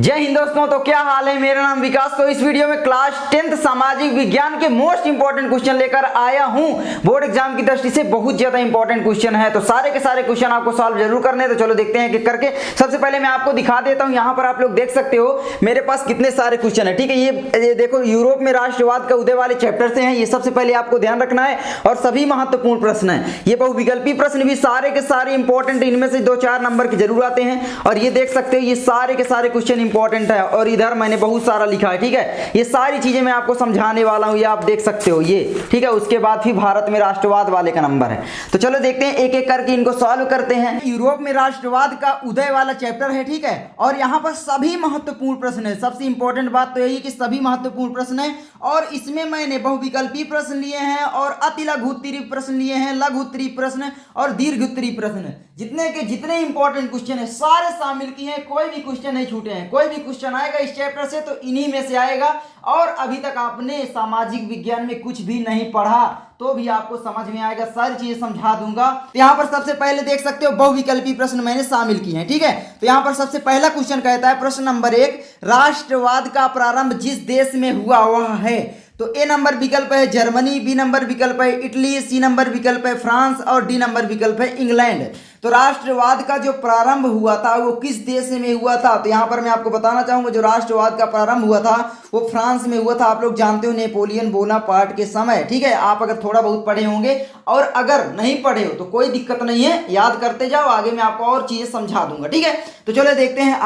जय हिंद दोस्तों। तो क्या हाल है, मेरा नाम विकास। तो इस वीडियो में क्लास 10th सामाजिक विज्ञान के मोस्ट इंपॉर्टेंट क्वेश्चन लेकर आया हूं। बोर्ड एग्जाम की दृष्टि से बहुत ज्यादा इंपॉर्टेंट क्वेश्चन है, तो सारे के सारे क्वेश्चन आपको सॉल्व जरूर करने हैं। तो चलो देखते हैं कि करके। सबसे पहले मैं आपको दिखा देता हूं, यहाँ पर आप लोग देख सकते हो मेरे पास कितने सारे क्वेश्चन है। ठीक है, ये देखो, यूरोप में राष्ट्रवाद का उदय वाले चैप्टर से हैं। ये सबसे पहले आपको ध्यान रखना है और सभी महत्वपूर्ण प्रश्न है। ये बहुविकल्पी प्रश्न भी सारे के सारे इंपॉर्टेंट, इनमें से 2-4 नंबर के जरूर आते हैं। और ये देख सकते हो, ये सारे के सारे क्वेश्चन इंपॉर्टेंट है और इधर मैंने बहुत सारा लिखा है। ठीक है, ये सारी चीजें मैं आपको समझाने वाला हूं, ये आप देख सकते हो ये। ठीक है, उसके बाद फिर भारत में राष्ट्रवाद वाले का नंबर है। तो चलो देखते हैं, एक एक करके इनको सॉल्व करते हैं। यूरोप में राष्ट्रवाद का उदय वाला चैप्टर है। ठीक है, और यहाँ पर सभी महत्वपूर्ण प्रश्न है। सबसे इंपॉर्टेंट बात तो यही कि सभी महत्वपूर्ण प्रश्न है और इसमें मैंने बहुविकल्पी प्रश्न लिए हैं और अति लघु उत्तरीय प्रश्न लिए हैं, लघु उत्तरीय प्रश्न और दीर्घ उत्तरीय प्रश्न। जितने के जितने इंपॉर्टेंट क्वेश्चन है सारे शामिल किए हैं, कोई भी क्वेश्चन नहीं छूटे हैं। कोई भी क्वेश्चन आएगा इस चैप्टर से तो इन्हीं में से आएगा। और अभी तक आपने सामाजिक विज्ञान में कुछ भी नहीं पढ़ा तो भी आपको समझ में आएगा, सारी चीजें समझा दूंगा। तो यहाँ पर सबसे पहले देख सकते हो बहुविकल्पी प्रश्न मैंने शामिल किए हैं। ठीक है, तो यहाँ पर सबसे पहला क्वेश्चन कहता है, प्रश्न नंबर 1, राष्ट्रवाद का प्रारंभ जिस देश में हुआ वह है। तो ए नंबर विकल्प है जर्मनी, बी नंबर विकल्प है इटली, सी नंबर विकल्प है फ्रांस और डी नंबर विकल्प है इंग्लैंड। तो राष्ट्रवाद का जो प्रारंभ हुआ था वो किस देश में हुआ था? तो यहाँ पर मैं आपको बताना चाहूंगा, जो राष्ट्रवाद का प्रारंभ हुआ था वो फ्रांस में हुआ था। आप लोग जानते हो, नेपोलियन बोनापार्ट के समय। ठीक है, आप अगर थोड़ा बहुत पढ़े होंगे और अगर नहीं पढ़े हो तो कोई दिक्कत नहीं है, याद करते जाओ, आगे मैं आपको और चीजें समझा दूंगा। ठीक है, तो चलो देखते हैं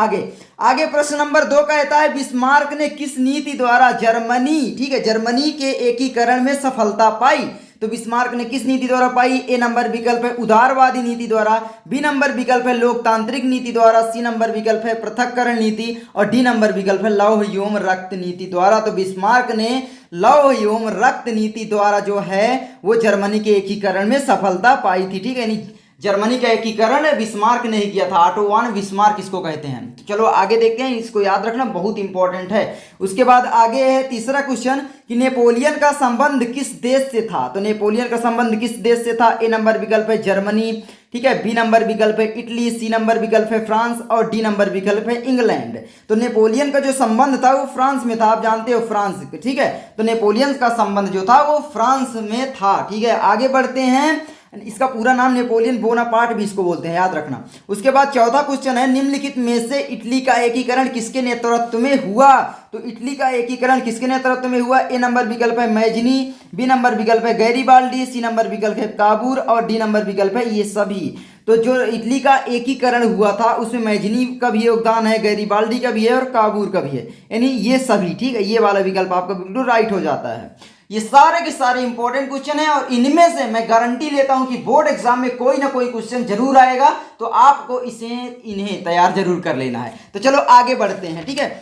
आगे प्रश्न नंबर 2 कहता है, बिस्मार्क ने किस नीति द्वारा जर्मनी, ठीक है, जर्मनी के एकीकरण में सफलता पाई? तो बिस्मार्क ने किस नीति द्वारा पाई? ए नंबर विकल्प है उदारवादी नीति द्वारा, बी नंबर विकल्प है लोकतांत्रिक नीति द्वारा, सी नंबर विकल्प है पृथक्करण नीति और डी नंबर विकल्प है लौह एवं रक्त नीति द्वारा। तो बिस्मार्क ने लौह एवं रक्त नीति द्वारा जो है वो जर्मनी के एकीकरण में सफलता पाई थी। ठीक है, यानी जर्मनी का एकीकरण बिस्मार्क ने ही किया था। ऑटो वन बिस्मार्क इसको कहते हैं। तो चलो आगे देखते हैं, इसको याद रखना बहुत इंपॉर्टेंट है। उसके बाद आगे है तीसरा क्वेश्चन कि नेपोलियन का संबंध किस देश से था? तो नेपोलियन का संबंध किस देश से था? ए नंबर विकल्प है जर्मनी, ठीक है, बी नंबर विकल्प है इटली, सी नंबर विकल्प है फ्रांस और डी नंबर विकल्प है इंग्लैंड। तो नेपोलियन का जो संबंध था वो फ्रांस में था, आप जानते हो फ्रांस। ठीक है, तो नेपोलियन का संबंध जो था वो फ्रांस में था। ठीक है, आगे बढ़ते हैं। इसका पूरा नाम नेपोलियन बोनापार्ट भी इसको बोलते हैं, याद रखना। उसके बाद चौथा क्वेश्चन है, निम्नलिखित में से इटली का एकीकरण किसके नेतृत्व में हुआ? तो इटली का एकीकरण किसके नेतृत्व में हुआ? ए नंबर विकल्प है मैजनी, बी नंबर विकल्प है गैरीबाल्डी, सी नंबर विकल्प है काबूर और डी नंबर विकल्प है ये सभी। तो जो इटली का एकीकरण हुआ था उसमें मैजनी का भी योगदान है, गैरीबाल्डी का भी है और काबूर का भी है, यानी ये सभी। ठीक है, ये वाला विकल्प आपका बिल्कुल राइट हो जाता है। ये सारे के सारे इंपॉर्टेंट क्वेश्चन है और इनमें से मैं गारंटी लेता हूं कि बोर्ड एग्जाम में कोई ना कोई क्वेश्चन जरूर आएगा, तो आपको इन्हें तैयार जरूर कर लेना है। तो चलो आगे बढ़ते हैं। ठीक है,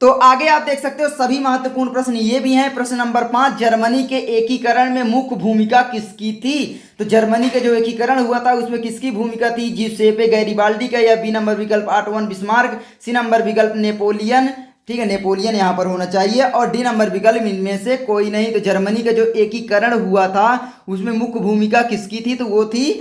तो आगे आप देख सकते हो सभी महत्वपूर्ण प्रश्न ये भी हैं। प्रश्न नंबर 5, जर्मनी के एकीकरण में मुख्य भूमिका किसकी थी? तो जर्मनी का जो एकीकरण हुआ था उसमें किसकी भूमिका थी? जिसेपे गैरीबाल्डी का, या बी नंबर विकल्प Otto von Bismarck, C number विकल्प नेपोलियन, ठीक है, नेपोलियन यहाँ पर होना चाहिए और डी नंबर विकल्प इनमें से कोई नहीं। तो जर्मनी का जो एकीकरण हुआ था उसमें मुख्य भूमिका किसकी थी? तो वो थी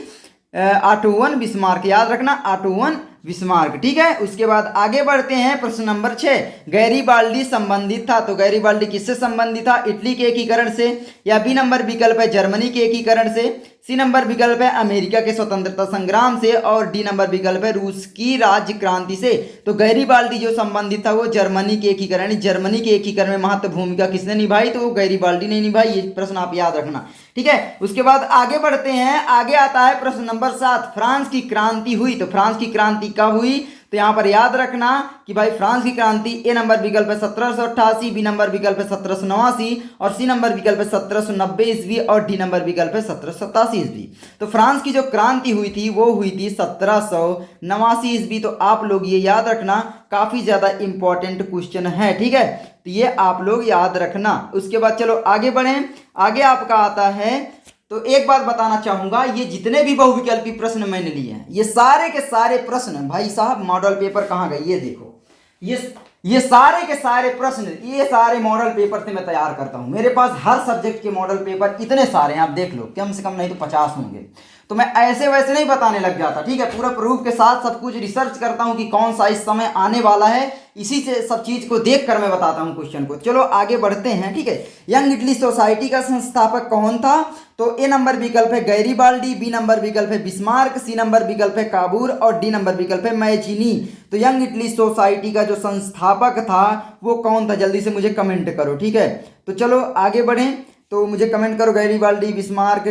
ऑटो वन बिस्मार्क, याद रखना, ऑटो वन बिस्मार्क। ठीक है, उसके बाद आगे बढ़ते हैं। प्रश्न नंबर 6, गैरीबाल्डी संबंधित था। तो गैरीबाल्डी किससे संबंधित था? इटली के एकीकरण से, या बी नंबर विकल्प है जर्मनी के एकीकरण से, सी नंबर विकल्प है अमेरिका के स्वतंत्रता संग्राम से और डी नंबर विकल्प है रूस की राज्य क्रांति से। तो गैरीबाल्डी जो संबंधित था वो जर्मनी के एकीकरण, जर्मनी के एकीकरण में महत्व भूमिका किसने निभाई? तो वो गैरीबाल्डी ने निभाई। ये प्रश्न आप याद रखना। ठीक है, उसके बाद आगे बढ़ते हैं। आगे आता है प्रश्न नंबर 7, फ्रांस की क्रांति हुई। तो फ्रांस की क्रांति कब हुई? तो यहां पर याद रखना कि भाई फ्रांस की क्रांति, ए नंबर विकल्प है 1788, बी नंबर विकल्प है 1789 और सी नंबर विकल्प है 1790 ईस्वी और डी नंबर विकल्प है 1787 ईस्वी। तो फ्रांस की जो क्रांति हुई थी वो हुई थी 1789 ईस्वी। तो आप लोग ये याद रखना, काफी ज्यादा इंपॉर्टेंट क्वेश्चन है। ठीक है, तो ये आप लोग याद रखना। उसके बाद चलो आगे बढ़ें। आगे आपका आता है, तो एक बात बताना चाहूंगा, ये जितने भी बहुविकल्पी प्रश्न मैंने लिए हैं ये सारे के सारे प्रश्न, भाई साहब मॉडल पेपर कहाँ गए? ये देखो, ये सारे के सारे प्रश्न, ये सारे मॉडल पेपर से मैं तैयार करता हूं। मेरे पास हर सब्जेक्ट के मॉडल पेपर इतने सारे हैं, आप देख लो, कम से कम नहीं तो 50 होंगे। तो मैं ऐसे वैसे नहीं बताने लग जाता, ठीक है। पूरा प्रूफ के साथ सब कुछ रिसर्च करता हूँ कि कौन सा इस समय आने वाला है, इसी से सब चीज को देख कर मैं बताता हूँ क्वेश्चन को। चलो आगे बढ़ते हैं, ठीक है। यंग इटली सोसाइटी का संस्थापक कौन था? तो ए नंबर विकल्प है गैरीबाल्डी, बी नंबर विकल्प है बिस्मार्क, सी नंबर विकल्प है काबूर और डी नंबर विकल्प है मैचिनी। तो यंग इटली सोसाइटी का जो संस्थापक था वो कौन था, जल्दी से मुझे कमेंट करो, ठीक है। तो चलो आगे बढ़ें, तो मुझे कमेंट करो गैरीबाल्डी, बिस्मार्क,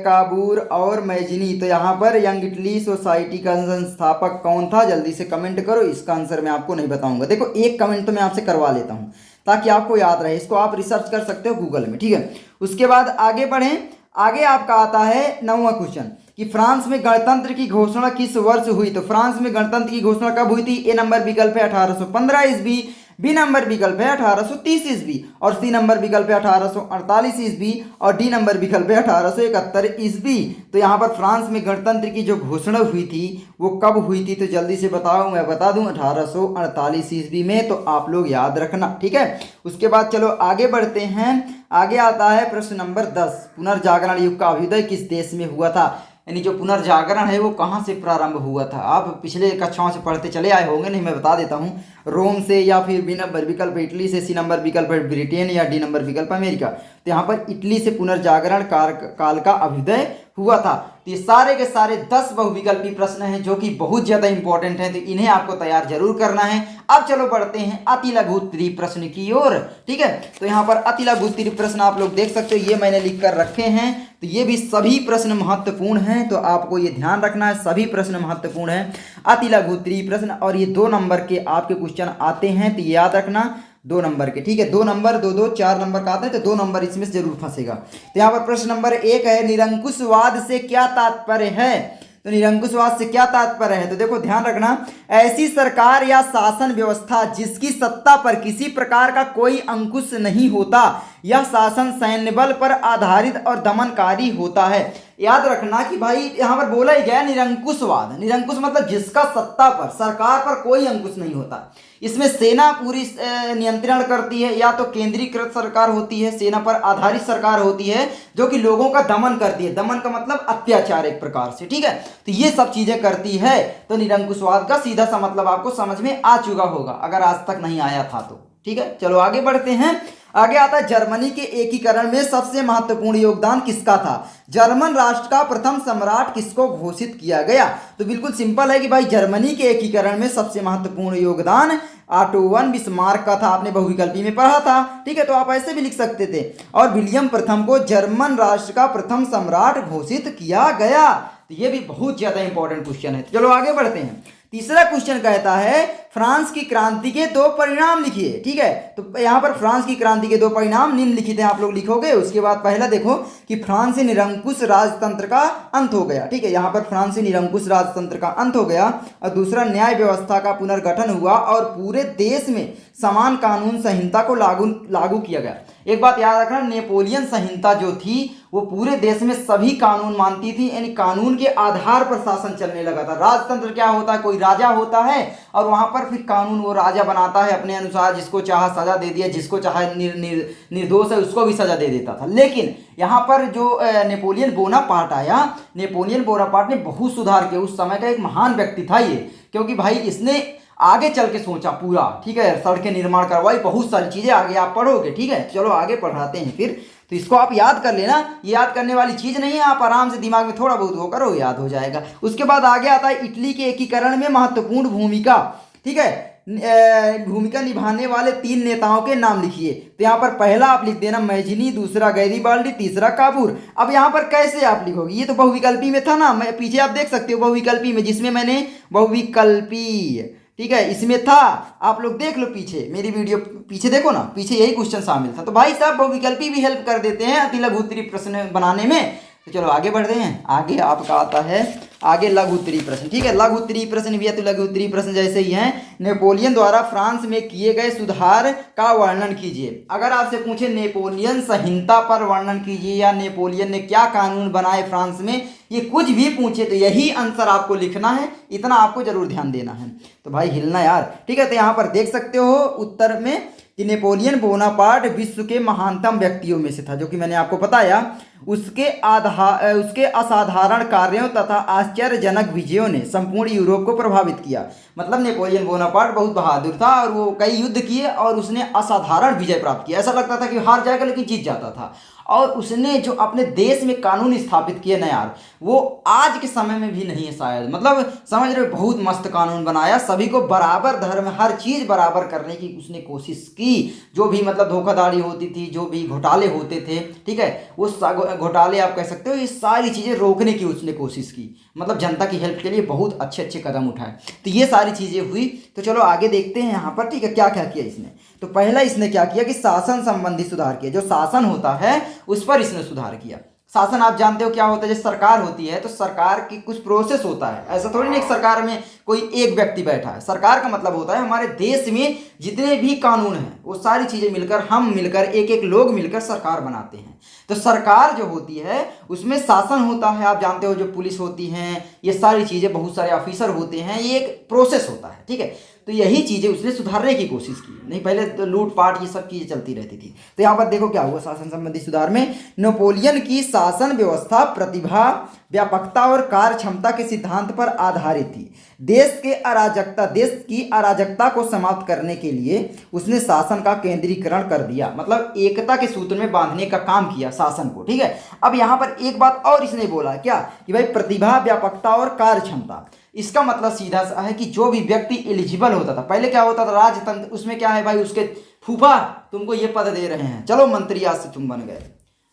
काबूर और मैजिनी। तो यहाँ पर यंग इटली सोसाइटी का संस्थापक कौन था, जल्दी से कमेंट करो। इसका आंसर मैं आपको नहीं बताऊंगा। देखो एक कमेंट तो मैं आपसे करवा लेता हूँ ताकि आपको याद रहे, इसको आप रिसर्च कर सकते हो गूगल में, ठीक है। उसके बाद आगे बढ़ें, आगे आपका आता है 9वां क्वेश्चन कि फ्रांस में गणतंत्र की घोषणा किस वर्ष हुई? तो फ्रांस में गणतंत्र की घोषणा कब हुई थी? ए नंबर विकल्प है 1815 ईस्वी, बी नंबर विकल्प है 1830 ईस्वी और सी नंबर विकल्प है 1848 ईस्वी और डी नंबर विकल्प है 1871 ईस्वी। तो यहाँ पर फ्रांस में गणतंत्र की जो घोषणा हुई थी वो कब हुई थी? तो जल्दी से बताओ, मैं बता दूं 1848 ईस्वी में। तो आप लोग याद रखना, ठीक है। उसके बाद चलो आगे बढ़ते हैं, आगे आता है प्रश्न नंबर 10, पुनर्जागरण युग का अभ्युदय किस देश में हुआ था? यानी जो पुनर्जागरण है वो कहाँ से प्रारंभ हुआ था? आप पिछले कक्षाओं से पढ़ते चले आए होंगे, नहीं मैं बता देता हूँ। रोम से, या फिर बी नंबर विकल्प इटली से, सी नंबर विकल्प ब्रिटेन या डी नंबर विकल्प अमेरिका। तो यहाँ पर इटली से पुनर्जागरण काल का अभ्युदय हुआ था। तो ये सारे के सारे 10 बहुविकल्पी प्रश्न हैं जो कि बहुत ज़्यादा इंपॉर्टेंट हैं, तो इन्हें आपको तैयार जरूर करना है। अब चलो बढ़ते हैं अति लघु उत्तरीय प्रश्न की ओर, ठीक है। तो यहाँ पर अति लघु उत्तरीय प्रश्न आप लोग देख सकते हो, ये मैंने लिख कर रखे हैं। तो ये भी सभी प्रश्न महत्वपूर्ण हैं, तो आपको ये ध्यान रखना है, सभी प्रश्न महत्वपूर्ण हैं, अति लघु उत्तरीय प्रश्न। और ये 2 नंबर के आपके क्वेश्चन आते हैं, तो याद रखना 2 नंबर के, ठीक है। 2 नंबर 2 4 नंबर का आता है, तो 2 नंबर इसमें से जरूर फंसेगा। तो यहाँ पर प्रश्न नंबर 1 है, निरंकुशवाद से क्या तात्पर्य है? तो निरंकुशवाद से क्या तात्पर्य है? तो देखो ध्यान रखना, ऐसी सरकार या शासन व्यवस्था जिसकी सत्ता पर किसी प्रकार का कोई अंकुश नहीं होता, यह शासन सैन्य बल पर आधारित और दमनकारी होता है। याद रखना कि भाई यहाँ पर बोला ही गया निरंकुशवाद, निरंकुश मतलब जिसका सत्ता पर, सरकार पर कोई अंकुश नहीं होता। इसमें सेना पूरी नियंत्रण करती है, या तो केंद्रीकृत सरकार होती है, सेना पर आधारित सरकार होती है जो कि लोगों का दमन करती है। दमन का मतलब अत्याचार एक प्रकार से, ठीक है। तो ये सब चीजें करती है। तो निरंकुशवाद का सीधा सा मतलब आपको समझ में आ चुका होगा, अगर आज तक नहीं आया था तो, ठीक है। चलो आगे बढ़ते हैं, आगे आता है जर्मनी के एकीकरण में सबसे महत्वपूर्ण योगदान किसका था? जर्मन राष्ट्र का प्रथम सम्राट किसको घोषित किया गया? तो बिल्कुल सिंपल है कि भाई जर्मनी के एकीकरण में सबसे महत्वपूर्ण योगदान ऑटो वन बिस्मार्क का था। आपने बहुविकल्पी में पढ़ा था, ठीक है। तो आप ऐसे भी लिख सकते थे। और विलियम प्रथम को जर्मन राष्ट्र का प्रथम सम्राट घोषित किया गया। तो ये भी बहुत ज्यादा इंपॉर्टेंट क्वेश्चन है। चलो आगे बढ़ते हैं। तीसरा क्वेश्चन कहता है फ्रांस की क्रांति के 2 परिणाम लिखिए, ठीक है। तो यहाँ पर फ्रांस की क्रांति के 2 परिणाम निम्नलिखित हैं, आप लोग लिखोगे। उसके बाद पहला देखो कि फ्रांसीसी निरंकुश राजतंत्र का अंत हो गया, ठीक है। यहाँ पर फ्रांसीसी निरंकुश राजतंत्र का अंत हो गया। और दूसरा, न्याय व्यवस्था का पुनर्गठन हुआ और पूरे देश में समान कानून संहिता को लागू किया गया। एक बात याद रखना, नेपोलियन संहिता जो थी वो पूरे देश में सभी कानून मानती थी, यानी कानून के आधार पर शासन चलने लगा था। राजतंत्र क्या होता है? कोई राजा होता है और वहां पर फिर कानून वो राजा बनाता है अपने अनुसार, जिसको चाहा सजा दे दिया, जिसको चाहा निर्दोष है उसको भी सजा दे देता था। लेकिन यहाँ पर जो नेपोलियन बोनापार्ट आया, नेपोलियन बोनापार्ट ने बहुत सुधार किया। उस समय का एक महान व्यक्ति था ये, क्योंकि भाई इसने आगे चल के सोचा पूरा, ठीक है। सड़कें निर्माण करवाई, बहुत सारी चीजें आगे आप पढ़ोगे, ठीक है। चलो आगे पढ़ाते हैं फिर। तो इसको आप याद कर लेना, ये याद करने वाली चीज नहीं है, आप आराम से दिमाग में थोड़ा बहुत वो करो, याद हो जाएगा। उसके बाद आगे आता है इटली के एकीकरण में महत्वपूर्ण भूमिका, ठीक है, भूमिका निभाने वाले 3 नेताओं के नाम लिखिए। तो यहाँ पर पहला आप लिख देना मैजिनी, दूसरा गैरीबाल्डी, तीसरा काबूर। अब यहाँ पर कैसे आप लिखोगे? ये तो बहुविकल्पी में था ना, मैं पीछे आप देख सकते हो बहुविकल्पी में, जिसमें मैंने बहुविकल्पी, ठीक है, इसमें था। आप लोग देख लो पीछे, मेरी वीडियो पीछे देखो ना, पीछे यही क्वेश्चन शामिल था। तो भाई साहब बहुविकल्पी भी हेल्प कर देते हैं अति लघु उत्तरीय प्रश्न बनाने में। तो चलो आगे बढ़ते हैं। आगे आपका आता है आगे लघु उत्तरीय प्रश्न, ठीक है। लघु उत्तरीय प्रश्न भी अति लघु उत्तरीय प्रश्न जैसे ही हैं। नेपोलियन द्वारा फ्रांस में किए गए सुधार का वर्णन कीजिए। अगर आपसे पूछे नेपोलियन संहिता पर वर्णन कीजिए या नेपोलियन ने क्या कानून बनाए फ्रांस में, ये कुछ भी पूछे तो यही आंसर आपको लिखना है, इतना आपको जरूर ध्यान देना है। तो भाई हिलना यार, ठीक है। तो यहाँ पर देख सकते हो उत्तर में कि नेपोलियन बोनापार्ट विश्व के महानतम व्यक्तियों में से था, जो कि मैंने आपको बताया। उसके असाधारण कार्यों तथा आश्चर्यजनक विजयों ने संपूर्ण यूरोप को प्रभावित किया। मतलब नेपोलियन बोनापार्ट बहुत बहादुर था और वो कई युद्ध किए और उसने असाधारण विजय प्राप्त किया। ऐसा लगता था कि हार जाएगा लेकिन जीत जाता था। और उसने जो अपने देश में कानून स्थापित किए ना यार, वो आज के समय में भी नहीं है शायद। मतलब समझ रहे हो, बहुत मस्त कानून बनाया, सभी को बराबर धर्म, हर चीज़ बराबर करने की उसने कोशिश की। जो भी मतलब धोखाधड़ी होती थी, जो भी घोटाले होते थे, ठीक है, वो घोटाले आप कह सकते हो, ये सारी चीज़ें रोकने की उसने कोशिश की। मतलब जनता की हेल्प के लिए बहुत अच्छे अच्छे कदम उठाए। तो ये सारी चीज़ें हुई। तो चलो आगे देखते हैं यहाँ पर, ठीक है, क्या क्या किया इसने। तो पहला इसने क्या किया कि शासन संबंधी सुधार किया। जो शासन होता है उस पर इसने सुधार किया। शासन आप जानते हो क्या होता है, जैसे सरकार होती है तो सरकार की कुछ प्रोसेस होता है। ऐसा थोड़ी नहीं कि सरकार में कोई एक व्यक्ति बैठा है। सरकार का मतलब होता है हमारे देश में जितने भी कानून हैं वो सारी चीज़ें मिलकर, हम मिलकर, एक एक लोग मिलकर सरकार बनाते हैं। तो सरकार जो होती है उसमें शासन होता है, आप जानते हो, जो पुलिस होती हैं, ये सारी चीज़ें, बहुत सारे ऑफिसर होते हैं, ये एक प्रोसेस होता है, ठीक है। तो यही चीज़ें उसने सुधारने की कोशिश की। नहीं, पहले तो लूटपाट ये सब चीज़ें चलती रहती थी। तो यहाँ पर देखो क्या हुआ शासन संबंधी सुधार में। नेपोलियन की शासन व्यवस्था प्रतिभा, व्यापकता और कार्य क्षमता के सिद्धांत पर आधारित थी। देश की अराजकता को समाप्त करने के लिए उसने शासन का केंद्रीकरण कर दिया। मतलब एकता के सूत्र में बांधने का काम किया शासन को, ठीक है। अब यहाँ पर एक बात और इसने बोला क्या कि भाई प्रतिभा, व्यापकता और कार्य क्षमता। इसका मतलब सीधा सा है कि जो भी व्यक्ति एलिजिबल होता था, पहले क्या होता था राजतंत्र, उसमें क्या है भाई, उसके फूफा तुमको ये पद दे रहे हैं, चलो मंत्री आज से तुम बन गए,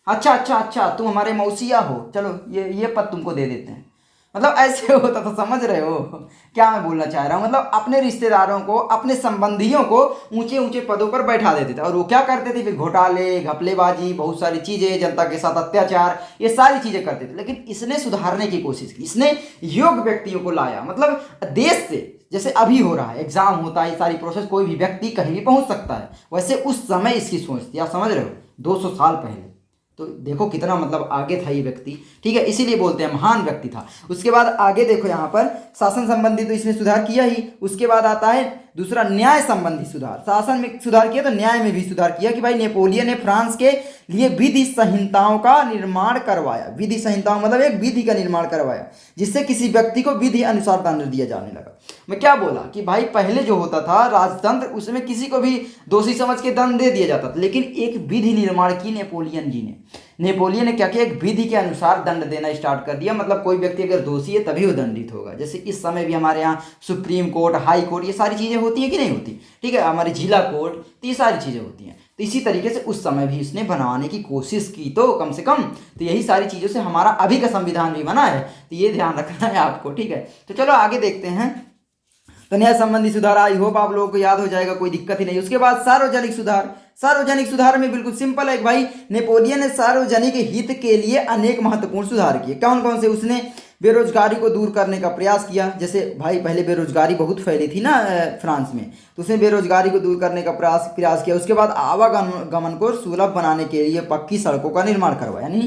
अच्छा तुम हमारे मौसिया हो, चलो ये पद तुमको दे देते हैं। मतलब ऐसे होता था, समझ रहे हो क्या मैं बोलना चाह रहा हूँ। मतलब अपने रिश्तेदारों को, अपने संबंधियों को ऊंचे ऊंचे पदों पर बैठा देते थे। और वो क्या करते थे, फिर घोटाले, घपलेबाजी, बहुत सारी चीज़ें, जनता के साथ अत्याचार, ये सारी चीज़ें करते थे। लेकिन इसने सुधारने की कोशिश की, इसने योग्य व्यक्तियों को लाया। मतलब देश से जैसे अभी हो रहा है, एग्जाम होता है, ये सारी प्रोसेस, कोई भी व्यक्ति कहीं भी पहुंच सकता है, वैसे उस समय इसकी सोच थी। आप समझ रहे हो, 200 साल पहले। तो देखो कितना मतलब आगे था ये व्यक्ति, ठीक है, इसीलिए बोलते हैं महान व्यक्ति था। उसके बाद आगे देखो यहाँ पर शासन संबंधी तो इसने सुधार किया ही। उसके बाद आता है दूसरा, न्याय संबंधी सुधार। शासन में सुधार किया तो न्याय में भी सुधार किया कि भाई नेपोलियन ने फ्रांस के लिए विधि संहिताओं का निर्माण करवाया। विधि संहिताओं मतलब एक विधि का निर्माण करवाया जिससे किसी व्यक्ति को विधि अनुसार दंड दिया जाने लगा। मैं क्या बोला कि भाई पहले जो होता था राजतंत्र, उसमें किसी को भी दोषी समझ के दंड दे दिया जाता था, लेकिन एक विधि निर्माण की नेपोलियन जी ने। नेपोलियन ने क्या किया, एक विधि के अनुसार दंड देना स्टार्ट कर दिया। मतलब कोई व्यक्ति अगर दोषी है तभी वो दंडित होगा। जैसे इस समय भी हमारे यहाँ सुप्रीम कोर्ट, हाई कोर्ट, ये सारी चीज़ें होती हैं कि नहीं होती, ठीक है, हमारे जिला कोर्ट, तो ये सारी चीज़ें होती हैं। तो इसी तरीके से उस समय भी इसने बनवाने की कोशिश की, तो कम से कम तो यही सारी चीज़ों से हमारा अभी का संविधान भी बना है। तो ये ध्यान रखना है आपको, ठीक है। तो चलो आगे देखते हैं। तो न्याय संबंधी सुधार, आई होप आप लोगों को याद हो जाएगा, कोई दिक्कत ही नहीं। उसके बाद सार्वजनिक सुधार। सार्वजनिक सुधार में बिल्कुल सिंपल है भाई, नेपोलियन ने सार्वजनिक हित के लिए अनेक महत्वपूर्ण सुधार किए। कौन कौन से, उसने बेरोजगारी को दूर करने का प्रयास किया। जैसे भाई पहले बेरोजगारी बहुत फैली थी ना फ्रांस में, तो उसने बेरोजगारी को दूर करने का प्रयास किया। उसके बाद आवागमन को सुलभ बनाने के लिए पक्की सड़कों का निर्माण करवाया, यानी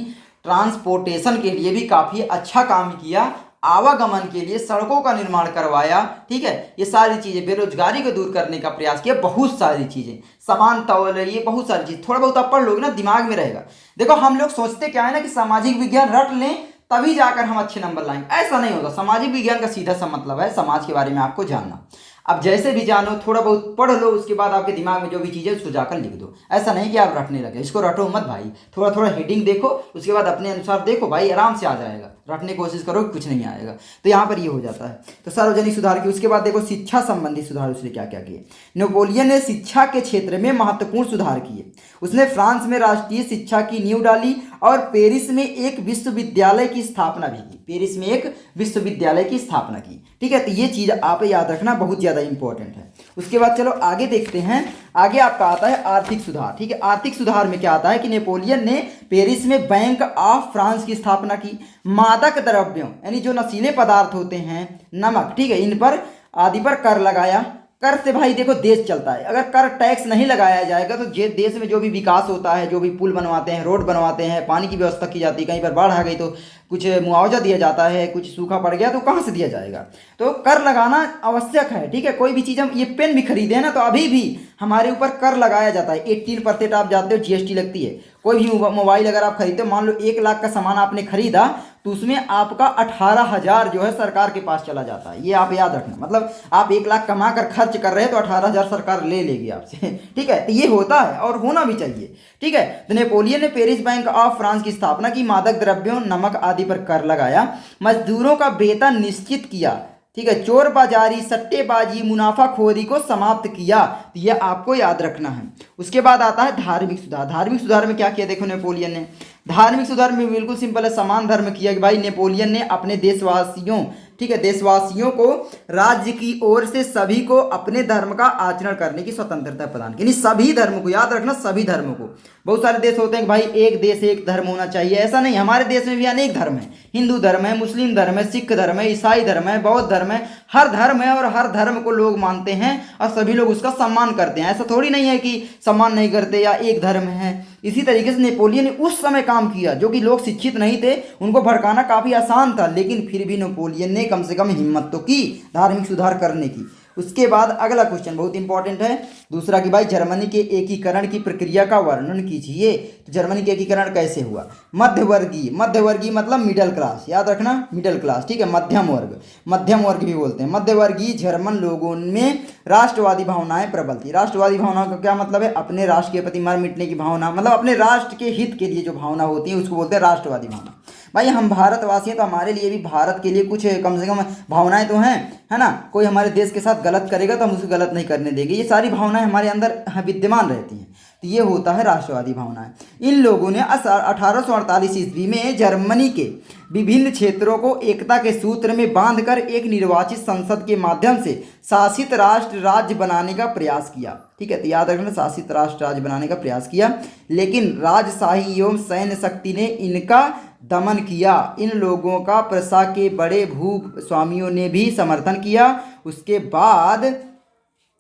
ट्रांसपोर्टेशन के लिए भी काफ़ी अच्छा काम किया। आवागमन के लिए सड़कों का निर्माण करवाया, ठीक है। ये सारी चीज़ें, बेरोजगारी को दूर करने का प्रयास किया, बहुत सारी चीज़ें, समान तौल, ये बहुत सारी चीज़, थोड़ा बहुत आप पढ़ लोगे ना दिमाग में रहेगा। देखो हम लोग सोचते क्या है ना कि सामाजिक विज्ञान रट लें तभी जाकर हम अच्छे नंबर लाएंगे, ऐसा नहीं होता। सामाजिक विज्ञान का सीधा सा मतलब है समाज के बारे में आपको जानना। अब जैसे भी जानो, थोड़ा बहुत पढ़ लो, उसके बाद आपके दिमाग में जो भी चीज़ है उसको जाकर लिख दो। ऐसा नहीं कि आप रटने लगे, इसको रटो मत भाई, थोड़ा थोड़ा हेडिंग देखो, उसके बाद अपने अनुसार देखो भाई, आराम से आ जाएगा। रटने की कोशिश करो कुछ नहीं आएगा। तो यहाँ पर ये हो जाता है। तो सार्वजनिक सुधार की। उसके बाद देखो शिक्षा संबंधी सुधार उसने क्या क्या किए। नेपोलियन ने शिक्षा के क्षेत्र में महत्वपूर्ण सुधार किए। उसने फ्रांस में राष्ट्रीय शिक्षा की नींव डाली और पेरिस में एक विश्वविद्यालय की स्थापना भी की। पेरिस में एक विश्वविद्यालय की स्थापना की, ठीक है। तो ये चीज़ आप याद रखना, बहुत ज़्यादा इंपॉर्टेंट है। उसके बाद चलो आगे देखते हैं। आगे आपका आता है आर्थिक सुधार, ठीक है। आर्थिक सुधार में क्या आता है कि नेपोलियन ने पेरिस में बैंक ऑफ फ्रांस की स्थापना की। मादक द्रव्यों यानी जो नशीले पदार्थ होते हैं, नमक, ठीक है, इन पर आदि पर कर लगाया। कर से भाई देखो देश चलता है। अगर कर टैक्स नहीं लगाया जाएगा तो जे देश में जो भी विकास होता है, जो भी पुल बनवाते हैं, रोड बनवाते हैं, पानी की व्यवस्था की जाती है, कहीं पर बाढ़ आ गई तो कुछ मुआवजा दिया जाता है, कुछ सूखा पड़ गया तो कहाँ से दिया जाएगा। तो कर लगाना आवश्यक है, ठीक है। कोई भी चीज़ हम ये पेन भी खरीदे हैं ना तो अभी भी हमारे ऊपर कर लगाया जाता है। 18% आप जानते हो GST लगती है। कोई भी मोबाइल अगर आप खरीदते हो, मान लो 1 लाख का सामान आपने खरीदा तो उसमें आपका 18,000 जो है सरकार के पास चला जाता है। ये आप याद रखना, मतलब आप 1 लाख कमा कर खर्च कर रहे हैं तो 18,000 सरकार ले लेगी आपसे, ठीक है। तो ये होता है और होना भी चाहिए, ठीक है। तो नेपोलियन ने पेरिस बैंक ऑफ फ्रांस की स्थापना की, मादक द्रव्यों, नमक आदि पर कर लगाया, मजदूरों का वेतन निश्चित किया, ठीक है, चोर बाजारी, सट्टेबाजी, मुनाफाखोरी को समाप्त किया। तो यह आपको याद रखना है। उसके बाद आता है धार्मिक सुधार। धार्मिक सुधार में क्या किया देखो नेपोलियन ने। धार्मिक सुधार में बिल्कुल सिंपल है, समान धर्म किया कि भाई नेपोलियन ने अपने देशवासियों, ठीक है, देशवासियों को राज्य की ओर से सभी को अपने धर्म का आचरण करने की स्वतंत्रता प्रदान की। सभी धर्म को याद रखना, सभी धर्मों को। बहुत सारे देश होते हैं कि भाई एक देश एक धर्म होना चाहिए, ऐसा नहीं। हमारे देश में भी अनेक धर्म है, हिंदू धर्म है, मुस्लिम धर्म है, सिख धर्म है, ईसाई धर्म है, बौद्ध धर्म है। हर धर्म है और हर धर्म को लोग मानते हैं और सभी लोग उसका सम्मान करते हैं। ऐसा थोड़ी नहीं है कि सम्मान नहीं करते या एक धर्म है। इसी तरीके से नेपोलियन ने उस समय काम किया जो कि लोग शिक्षित नहीं थे, उनको भड़काना काफ़ी आसान था, लेकिन फिर भी नेपोलियन ने कम से कम हिम्मत तो की धार्मिक सुधार करने की। उसके बाद अगला क्वेश्चन बहुत इंपॉर्टेंट है, दूसरा कि भाई जर्मनी के एकीकरण की प्रक्रिया का वर्णन कीजिए। तो जर्मनी के एकीकरण कैसे हुआ। मध्यवर्गीय, मध्यवर्गीय मतलब मिडिल क्लास, याद रखना मिडिल क्लास, ठीक है। मध्यम वर्ग, मध्यम वर्ग भी बोलते हैं। मध्यवर्गीय जर्मन लोगों में राष्ट्रवादी भावनाएं प्रबल थी। राष्ट्रवादी भावनाओं का क्या मतलब है, अपने राष्ट्र के प्रति मर मिटने की भावना, मतलब अपने राष्ट्र के हित के लिए जो भावना होती है उसको बोलते हैं राष्ट्रवादी भावना। भाई हम भारतवासी हैं तो हमारे लिए भी भारत के लिए कुछ कम से कम भावनाएं तो हैं, है ना। कोई हमारे देश के साथ गलत करेगा तो हम उसे गलत नहीं करने देंगे। ये सारी भावनाएं हमारे अंदर विद्यमान रहती हैं, तो ये होता है राष्ट्रवादी भावनाएं। इन लोगों ने 1848 ईस्वी में जर्मनी के विभिन्न क्षेत्रों को एकता के सूत्र में बांधकर एक निर्वाचित संसद के माध्यम से शासित राष्ट्र राज्य बनाने का प्रयास किया, ठीक है। तो याद रखना शासित राष्ट्र राज्य बनाने का प्रयास किया, लेकिन राजशाही एवं सैन्य शक्ति ने इनका दमन किया। इन लोगों का प्रशा के बड़े भू स्वामियों ने भी समर्थन किया। उसके बाद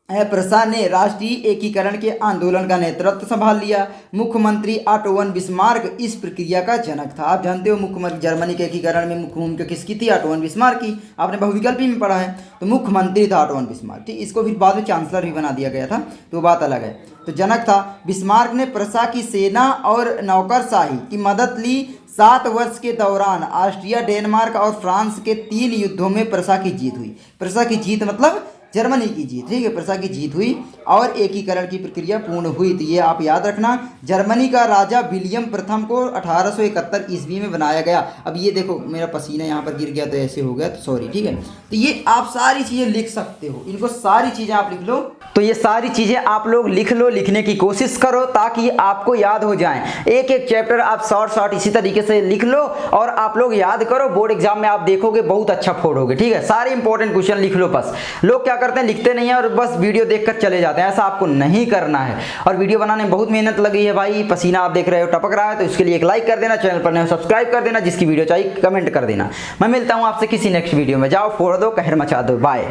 प्रशा ने राष्ट्रीय एकीकरण के आंदोलन का नेतृत्व संभाल लिया। मुख्यमंत्री ऑटो वन बिस्मार्क इस प्रक्रिया का जनक था। आप जानते हो मुख्यमंत्री जर्मनी के एकीकरण में मुख्य भूमिका किसकी थी, ऑटो वन बिस्मार्क की। आपने बहुविकल्पी में पढ़ा है, तो मुख्यमंत्री था ऑटो वन बिस्मार्क, ठीक। इसको फिर बाद में चांसलर भी बना दिया गया था, तो बात अलग है। तो जनक था। बिस्मार्क ने प्रशा की सेना और नौकरशाही की मदद ली। 7 वर्ष के दौरान ऑस्ट्रिया, डेनमार्क और फ्रांस के 3 युद्धों में प्रशा की जीत हुई। प्रशा की जीत मतलब जर्मनी की जीत, ठीक है। प्रशा की जीत हुई और एकीकरण की प्रक्रिया पूर्ण हुई। तो ये आप याद रखना। जर्मनी का राजा विलियम प्रथम को 1871 ईस्वी में बनाया गया। अब ये देखो मेरा पसीना यहाँ पर गिर गया तो ऐसे हो गया, तो सॉरी, ठीक है। तो ये आप सारी चीज़ें लिख सकते हो, इनको सारी चीज़ें आप लिख लो। तो ये सारी चीज़ें आप लोग लिख लो, लिखने की कोशिश करो ताकि आपको याद हो जाएं। एक एक चैप्टर आप शॉर्ट इसी तरीके से लिख लो और आप लोग याद करो। बोर्ड एग्जाम में आप देखोगे बहुत अच्छा फोड़ोगे, ठीक है। सारे इंपॉर्टेंट क्वेश्चन लिख लो। बस लोग क्या करते हैं, लिखते नहीं है और बस वीडियो देखकर चले जाते हैं। ऐसा आपको नहीं करना है। और वीडियो बनाने में बहुत मेहनत लगी है भाई, पसीना आप देख रहे हो टपक रहा है, तो इसके लिए एक लाइक कर देना, चैनल पर नए हो सब्सक्राइब कर देना, जिसकी वीडियो चाहिए कमेंट कर देना। मैं मिलता हूं आपसे किसी नेक्स्ट वीडियो में। जाओ फोड़ दो, कहर मचा दो, बाय।